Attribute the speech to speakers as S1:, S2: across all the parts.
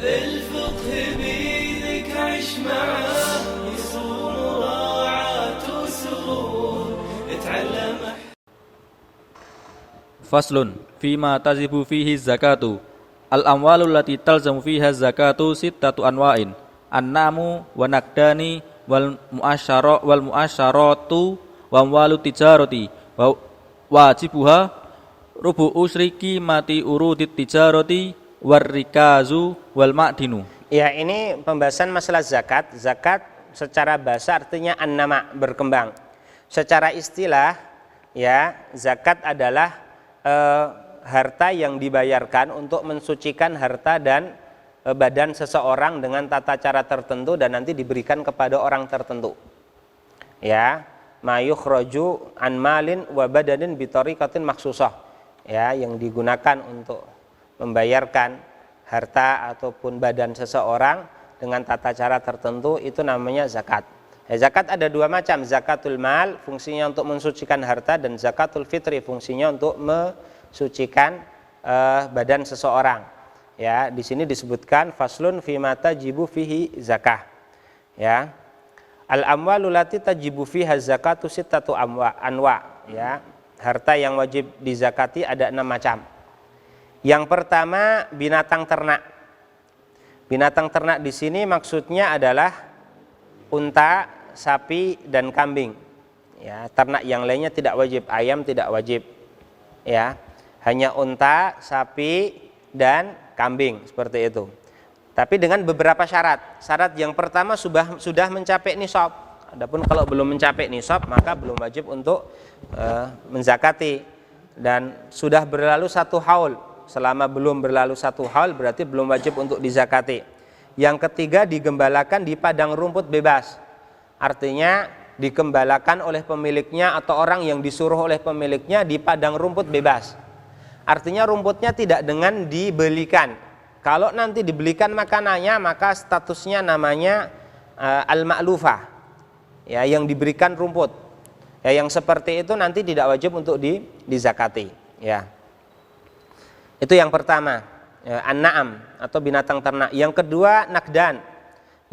S1: الفقه بيدك عش معاه يصوم راعاة وسرور اتعلم.
S2: Faslun fima tazibu fihi zakatu. Al-amwalu allati talzamu fiha zakatu sittatu anwa'in. An-namu wa nakdani wal muasyaratu wa amwalu tijarati wa wajibuha rubu usriki mati urudit tijarati warrikazu wal ma'dinu.
S3: Ya, ini pembahasan masalah zakat. Zakat secara bahasa artinya an-nama, berkembang. Secara istilah, ya, zakat adalah harta yang dibayarkan untuk mensucikan harta dan badan seseorang dengan tata cara tertentu dan nanti diberikan kepada orang tertentu. Ya, mayukhraju an malin wa badanin bi tariqatin makhsusah. Ya, yang digunakan untuk membayarkan harta ataupun badan seseorang dengan tata cara tertentu, itu namanya zakat. Zakat ada dua macam, zakatul mal fungsinya untuk mensucikan harta, dan zakatul fitri fungsinya untuk mensucikan badan seseorang. Ya, di sini disebutkan faslun fi ma tajibu fihi zakah. Ya. Al amwalu lati tajibu fiha zakatu sittatu anwa. Ya. Harta yang wajib dizakati ada 6 macam. Yang pertama binatang ternak. Binatang ternak di sini maksudnya adalah unta, sapi dan kambing. Ya, ternak yang lainnya tidak wajib, ayam tidak wajib. Ya, hanya unta, sapi dan kambing seperti itu. Tapi dengan beberapa syarat. Syarat yang pertama sudah mencapai nisab. Adapun kalau belum mencapai nisab maka belum wajib untuk menzakati, dan sudah berlalu 1 haul. Selama belum berlalu 1 haul berarti belum wajib untuk dizakati. Yang ketiga digembalakan di padang rumput bebas. Artinya digembalakan oleh pemiliknya atau orang yang disuruh oleh pemiliknya di padang rumput bebas. Artinya rumputnya tidak dengan dibelikan. Kalau nanti dibelikan makanannya maka statusnya namanya al-ma'lufah. Ya, yang diberikan rumput. Ya, yang seperti itu nanti tidak wajib untuk dizakati. Ya. Itu yang pertama, ya, an-na'am atau binatang ternak. Yang kedua nakdan,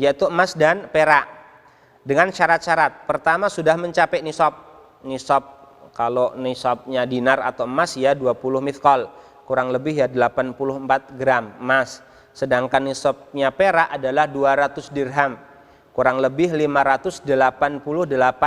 S3: yaitu emas dan perak. Dengan syarat-syarat. Pertama sudah mencapai nisab. Nisab kalau nisabnya dinar atau emas ya 20 mithqal, kurang lebih ya 84 gram emas. Sedangkan nisabnya perak adalah 200 dirham, kurang lebih 588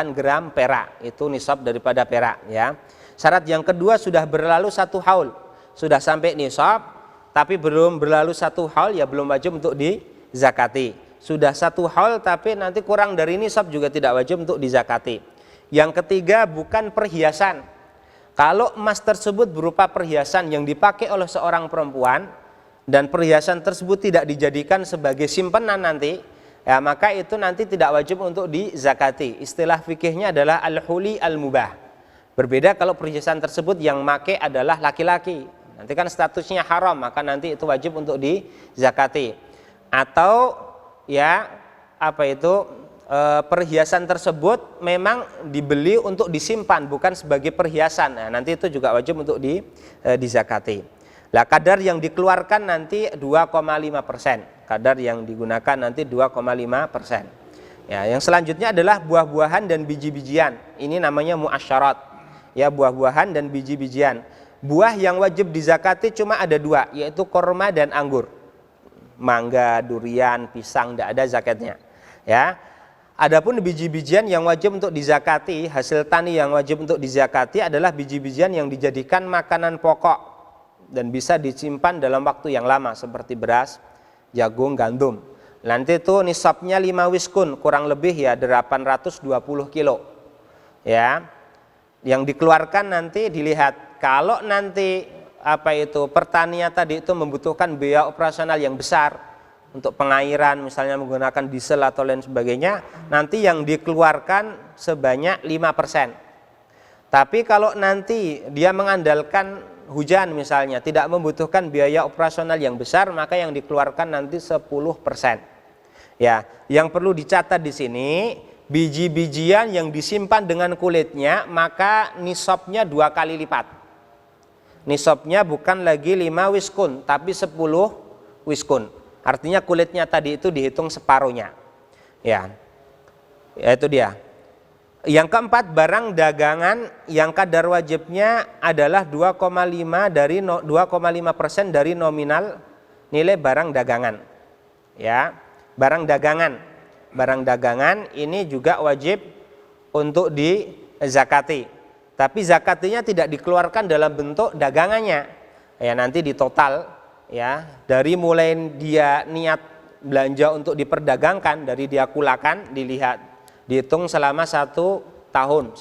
S3: gram perak. Itu nisab daripada perak, ya. Syarat yang kedua sudah berlalu 1 haul. Sudah sampai nisab tapi belum berlalu 1 haul ya belum wajib untuk dizakati. Sudah 1 haul tapi nanti kurang dari nisab juga tidak wajib untuk dizakati. Yang ketiga bukan perhiasan. Kalau emas tersebut berupa perhiasan yang dipakai oleh seorang perempuan dan perhiasan tersebut tidak dijadikan sebagai simpanan nanti, ya maka itu nanti tidak wajib untuk dizakati. Istilah fikihnya adalah al-huli al-mubah. Berbeda kalau perhiasan tersebut yang make adalah laki-laki. Nanti kan statusnya haram, maka nanti itu wajib untuk dizakati. Atau ya perhiasan tersebut memang dibeli untuk disimpan bukan sebagai perhiasan. Nah, nanti itu juga wajib untuk dizakati. Lah kadar yang dikeluarkan nanti 2,5%. Kadar yang digunakan nanti 2,5%. Ya, yang selanjutnya adalah buah-buahan dan biji-bijian. Ini namanya muasyarat. Ya, buah-buahan dan biji-bijian. Buah yang wajib dizakati cuma ada 2, yaitu korma dan anggur. Mangga, durian, pisang tidak ada zakatnya. Ya. Adapun biji-bijian yang wajib untuk dizakati, hasil tani yang wajib untuk dizakati adalah biji-bijian yang dijadikan makanan pokok dan bisa disimpan dalam waktu yang lama seperti beras, jagung, gandum. Nanti itu nisabnya 5 wiskun, kurang lebih ya 820 kilo. Ya. Yang dikeluarkan nanti dilihat. Kalau nanti pertanian tadi itu membutuhkan biaya operasional yang besar untuk pengairan, misalnya menggunakan diesel atau lain sebagainya, nanti yang dikeluarkan sebanyak 5%. Tapi kalau nanti dia mengandalkan hujan misalnya, tidak membutuhkan biaya operasional yang besar, maka yang dikeluarkan nanti 10%. Ya, yang perlu dicatat di sini, biji-bijian yang disimpan dengan kulitnya, maka nisabnya 2 kali lipat. Nisabnya bukan lagi 5 wiskun, tapi 10 wiskun. Artinya kulitnya tadi itu dihitung separuhnya. Ya. Itu dia. Yang keempat, barang dagangan yang kadar wajibnya adalah 2,5% dari nominal nilai barang dagangan. Ya, barang dagangan. Barang dagangan ini juga wajib untuk dizakati. Tapi zakatinya tidak dikeluarkan dalam bentuk dagangannya. Ya, nanti ditotal ya, dari mulai dia niat belanja untuk diperdagangkan, dari dia kulakan dilihat, dihitung selama 1 tahun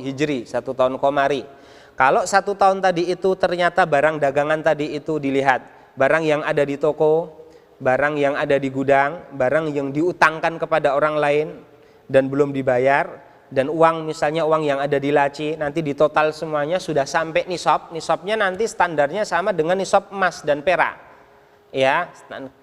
S3: hijri, 1 tahun komari. Kalau 1 tahun tadi itu ternyata barang dagangan tadi itu dilihat, barang yang ada di toko, barang yang ada di gudang, barang yang diutangkan kepada orang lain dan belum dibayar, dan uang, misalnya uang yang ada di laci, nanti ditotal semuanya sudah sampai nisab. Nisabnya nanti standarnya sama dengan nisab emas dan perak. Ya,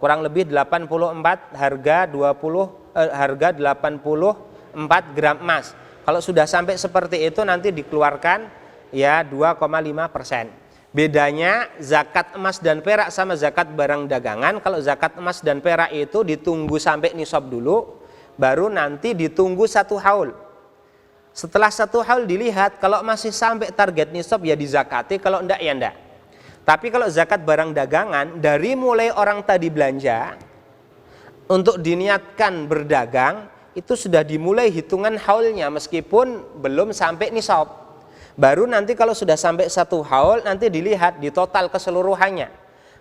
S3: kurang lebih 84 harga 84 gram emas. Kalau sudah sampai seperti itu nanti dikeluarkan ya 2,5%. Bedanya zakat emas dan perak sama zakat barang dagangan. Kalau zakat emas dan perak itu ditunggu sampai nisab dulu, baru nanti ditunggu 1 haul. Setelah 1 haul dilihat, kalau masih sampai target nisab ya dizakati, kalau enggak ya enggak. Tapi kalau zakat barang dagangan, dari mulai orang tadi belanja untuk diniatkan berdagang, itu sudah dimulai hitungan haulnya meskipun belum sampai nisab. Baru nanti kalau sudah sampai 1 haul, nanti dilihat di total keseluruhannya.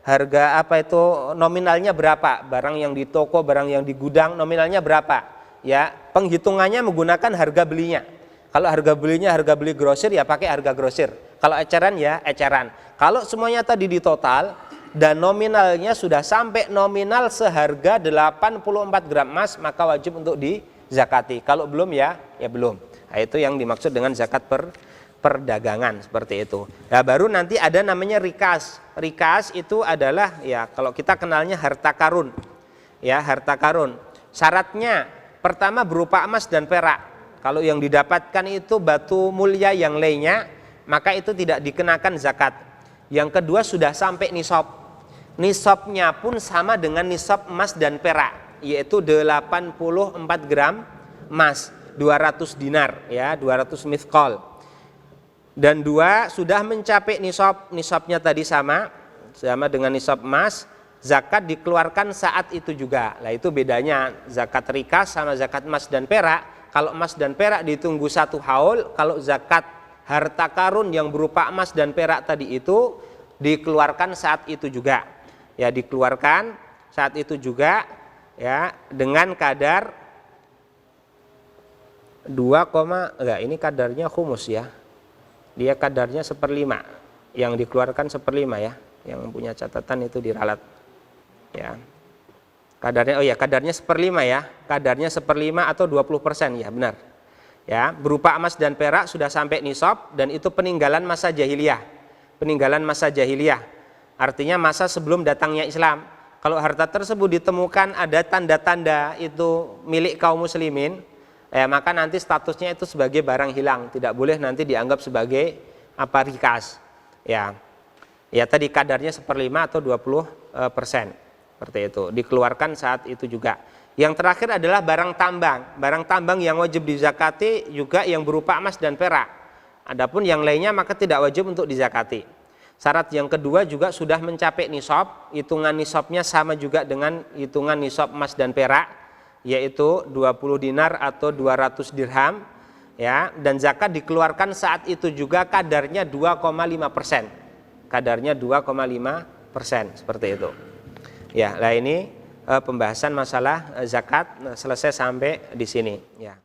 S3: Harga apa itu, nominalnya berapa? Barang yang di toko, barang yang di gudang, nominalnya berapa? Ya, penghitungannya menggunakan harga belinya. Kalau harga belinya harga beli grosir ya pakai harga grosir. Kalau eceran ya eceran. Kalau semuanya tadi di total dan nominalnya sudah sampai nominal seharga 84 gram emas, maka wajib untuk dizakati. Kalau belum ya belum. Nah, itu yang dimaksud dengan zakat perdagangan seperti itu. Nah, baru nanti ada namanya rikas. Rikas itu adalah ya kalau kita kenalnya harta karun. Ya, harta karun. Syaratnya pertama berupa emas dan perak. Kalau yang didapatkan itu batu mulia yang lainnya, maka itu tidak dikenakan zakat. Yang kedua sudah sampai nisab. Nisabnya pun sama dengan nisab emas dan perak, yaitu 84 gram emas, 200 dinar ya, 200 mithqal. Dan 2 sudah mencapai nisab, nisabnya tadi sama dengan nisab emas, zakat dikeluarkan saat itu juga. Lah itu bedanya zakat rikas sama zakat emas dan perak. Kalau emas dan perak ditunggu 1 haul, kalau zakat harta karun yang berupa emas dan perak tadi itu dikeluarkan saat itu juga. Ya, dikeluarkan saat itu juga ya dengan kadar 2, enggak, ini kadarnya khumus ya. Dia kadarnya 1/5. Yang dikeluarkan 1/5 ya. Yang punya catatan itu diralat. Ya. Kadarnya kadarnya 1/5 ya. Kadarnya 1/5 atau 20% ya, benar. Ya, berupa emas dan perak sudah sampai nisab dan itu peninggalan masa jahiliyah. Peninggalan masa jahiliyah. Artinya masa sebelum datangnya Islam. Kalau harta tersebut ditemukan ada tanda-tanda itu milik kaum muslimin, maka nanti statusnya itu sebagai barang hilang, tidak boleh nanti dianggap sebagai rikas. Ya. Ya tadi kadarnya 1/5 atau 20%. Seperti itu, dikeluarkan saat itu juga. Yang terakhir adalah barang tambang. Barang tambang yang wajib dizakati juga yang berupa emas dan perak. Adapun yang lainnya maka tidak wajib untuk dizakati. Syarat yang kedua juga sudah mencapai nisab. Hitungan nisabnya sama juga dengan hitungan nisab emas dan perak, yaitu 20 dinar atau 200 dirham. Ya, dan zakat dikeluarkan saat itu juga kadarnya 2,5%. Kadarnya 2,5%, seperti itu. Ya, lah ini pembahasan masalah zakat selesai sampai di sini ya.